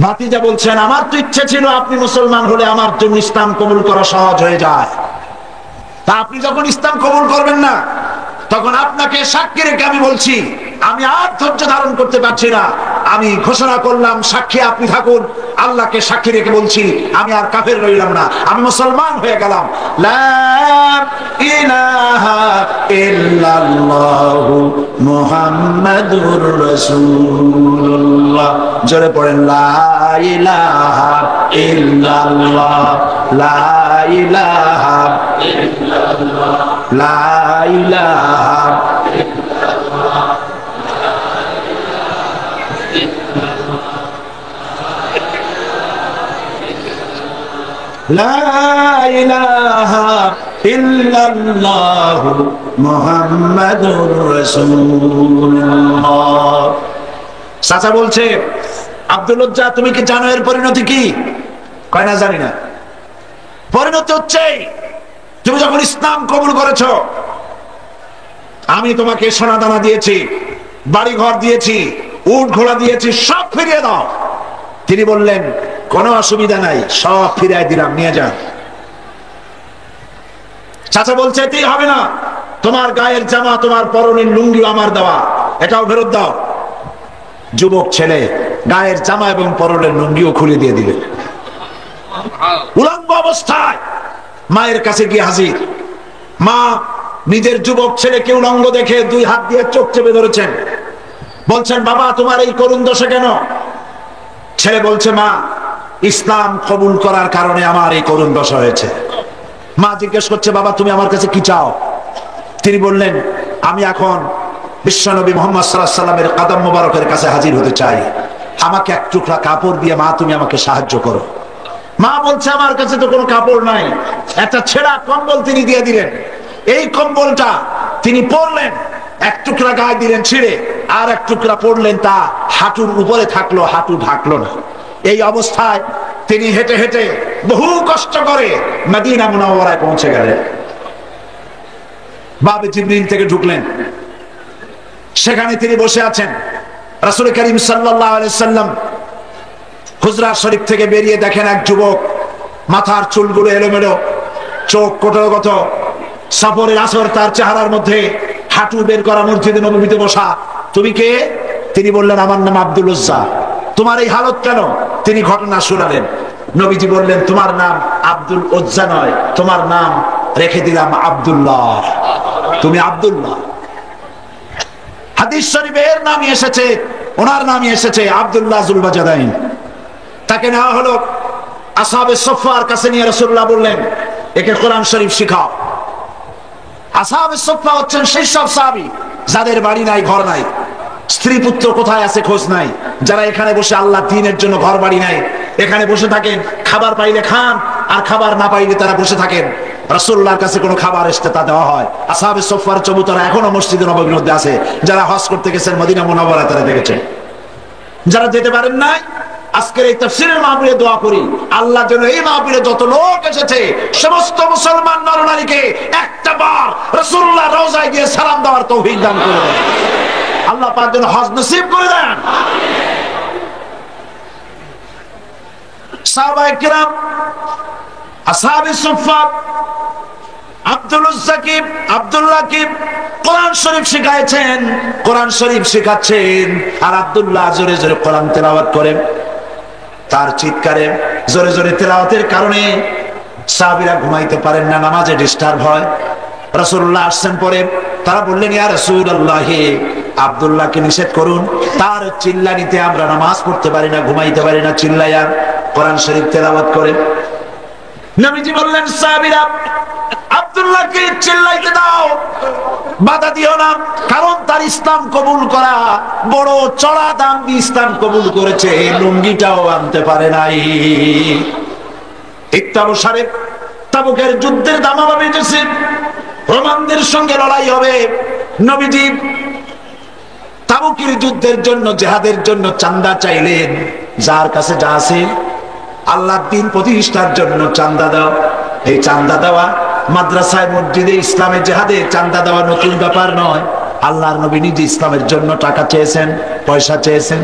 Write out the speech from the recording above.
ভাতিজা বলছেন, আমার তো ইচ্ছে ছিল আপনি মুসলমান হলে আমার জন্য ইসলাম কবুল করা সহজ হয়ে যায়। তা আপনি যখন ইসলাম কবুল করবেন না, তখন আপনাকে সাক্ষী রেখে আমি বলছি, আমি আর ধৈর্য ধারণ করতে পারছি না। আমি ঘোষণা করলাম, সাক্ষী আপনি থাকুন, আল্লাহকে সাক্ষী রেখে বলছি, আমি আর কাফের রইলাম না, আমি মুসলমান হয়ে গেলাম। লা ইলাহা ইল্লাল্লাহু মুহাম্মাদুর রাসূলুল্লাহ। জোরে পড়েন, লা ইলাহা ইল্লাল্লাহ, লা ইলাহা ইল্লাল্লাহ, লা ইলাহা লা ইলাহা ইল্লাল্লাহু মুহাম্মাদুর রাসূলুল্লাহ। চাচা বলছে, আব্দুল লজ্জা তুমি কি জানো এর পরিণতি কি? কয় না, জানি না। পরিণতি হচ্ছে, তুমি যখন ইসলাম কবুল করেছো, আমি তোমাকে সোনা দানা দিয়েছি, বাড়ি ঘর দিয়েছি, উট ঘোড়া দিয়েছি, সব ফিরিয়ে দাও। তিনি বললেন, কোনো অসুবিধা নাই, সব ফিরিয়ে দিলাম, নিয়ে যান। চাচা বলছে, এতেই হবে না, তোমার গায়ের জামা, তোমার পরনের লুঙ্গি আমার দেওয়া, এটাও ফেরত দাও। যুবক ছেলে গায়ের জামা এবং পরনের লুঙ্গিও খুলে দিয়ে দিলেন। উলঙ্গ অবস্থায় মায়ের কাছে গিয়ে হাজির। মা নিজের যুবক ছেলেকে উলঙ্গ দেখে দুই হাত দিয়ে চোখ চেপে ধরেছেন। বলছেন, বাবা তোমার এই করুণ দশা কেন? ছেলে বলছে, মা ইসলাম কবুল করার কারণে আমার এই করুণ দশা হয়েছে। মা জিজ্ঞেস করছে, বাবা তুমি আমার কাছে কি চাও? তিনি বললেন, আমি এখন বিশ্বনবী মুহাম্মদ সাল্লাল্লাহু আলাইহি ওয়াসাল্লামের কদম মোবারকের কাছে হাজির হতে চাই, আমাকে এক টুকরা কাপড় দিয়ে মা তুমি আমাকে সাহায্য করো। মা বলছে, আমার কাছে তো কোনো কাপড় নাই। একটা ছেঁড়া কম্বল তিনি দিয়ে দিলেন। এই কম্বলটা তিনি পরলেন, এক টুকরা গায়ে দিলেন ছিঁড়ে, আর এক টুকরা পরলেন, তা হাঁটুর উপরে থাকলো, হাঁটু ঢাকলো না। এই অবস্থায় তিনি হেঁটে হেঁটে বহু কষ্ট করে মদিনা মুনাওয়ারায় পৌঁছে গেলেন। বাবে জিবরিল থেকে ঢুকলেন, সেখানে তিনি বসে আছেন। রাসূল করিম সাল্লাল্লাহু আলাইহি সাল্লাম হুজরা শরীফ থেকে বেরিয়ে দেখেন এক যুবক, মাথার চুলগুলো এলোমেলো, চোখ কোটরগত, সফরের আসর তার চেহারার মধ্যে, হাঁটু বের করা, মসজিদে নববীতে বসা। তুমি কে? তিনি বললেন, আমার নাম আব্দুল উজ্জা। তোমার এই হালত কেন? তিনি ঘটনা শোনালেন। নবীজি বললেন, তোমার নাম আব্দুল উজ্জা নয়, তোমার নাম রেখে দিলাম আব্দুল্লাহ, তুমি আব্দুল্লাহ। হাদিস শরীফে এর নামই এসেছে, ওনার নামই এসেছে আব্দুল্লাহ যুল বাজাদাইন। তাকে নেওয়া হলো, আসহাবে সুফফার কাছে নিয়ে রাসূলুল্লাহ বললেন, একে কোরআন শরীফ শিখাও। আসহাবে সুফফা হচ্ছেন সেই সব সাহাবী যাদের বাড়ি নাই, ঘর নাই, স্ত্রী পুত্র কোথায় আছে খোঁজ নাই, যারা এখানে বসে আল্লাহ দ্বীনের জন্য ঘর বাড়ি নাই, এখানে বসে থাকেন, খাবার পাইলে খান, আর খাবার না পাইলে তারা বসে থাকেন। রাসূলুল্লাহর কাছে কোনো খাবার আসতে তা দেওয়া হয়। আসহাবে সুফফার চবুতরা এখনো মসজিদে নববীর মধ্যে আছে। যারা হজ করতে গেছেন মদিনা মুনাওয়ারায় তারা দেখেছেন। যারা যেতে পারেন নাই, আজকের এই তাফসীরের মাহফিলে দোয়া করি, আল্লাহ যেন এই মাহফিলে যত লোক এসেছে সমস্ত মুসলমান নরনারীকে একটা বার রাসূলুল্লাহর রওজায় গিয়ে সালাম দেওয়ার তৌফিক দান করে দেন। আল্লাহ পাক যেন হজ নসিব করে দেন। সাহাবায়ে কিরাম, আসহাবে সুফফা, আব্দুল উজ্জাকিব, আব্দুল্লাহ কিব কোরআন শরীফ শিখাইছেন, কোরআন শরীফ শিখাচ্ছেন, আর আব্দুল্লাহ জোরে জোরে কোরআন তেলাওয়াত করেন। তার চিৎকারে, জোরে জোরে তেলাওয়াতের কারণে সাহাবীরা ঘুমাইতে পারেন না, নামাজে ডিস্টার্ব হয়। রাসূলুল্লাহ আসছেন পরে, তারা বললেন, ইয়া রাসূলুল্লাহ, আব্দুল্লাহকে নিষেধ করুন, তার চিল্লানিতে আমরা নামাজ পড়তে পারি না, ঘুমাইতে পারি না, চিল্লাইয়া কোরআন শরীফ তেলাওয়াত করে। নবীজি বললেন, সাহাবীরা আব্দুল্লাহকে চিল্লাইতে দাও, বাধা দিও না, কারণ তার ইসলাম কবুল করা বড় চড়া দাম দিয়ে ইসলাম কবুল করেছে, লুঙ্গিটাও আনতে পারে নাই। ইত্তাবসারে তাবুকের যুদ্ধের দামামা বেজেছে, রোমানদের সঙ্গে লড়াই হবে। নবীজি তাবুকের যুদ্ধের জন্য, জিহাদের জন্য চাঁদা চাইলেন, যার কাছে যা আছে আল্লাহর দ্বীন প্রতিষ্ঠার জন্য চাঁদা দাও। এই চাঁদা দেওয়া মাদ্রাসায়, মসজিদে, ইসলামের জিহাদে চাঁদা দেওয়া নতুন ব্যাপার নয়। আল্লাহর নবী নিজে ইসলামের জন্য টাকা চেয়েছেন, পয়সা চেয়েছেন।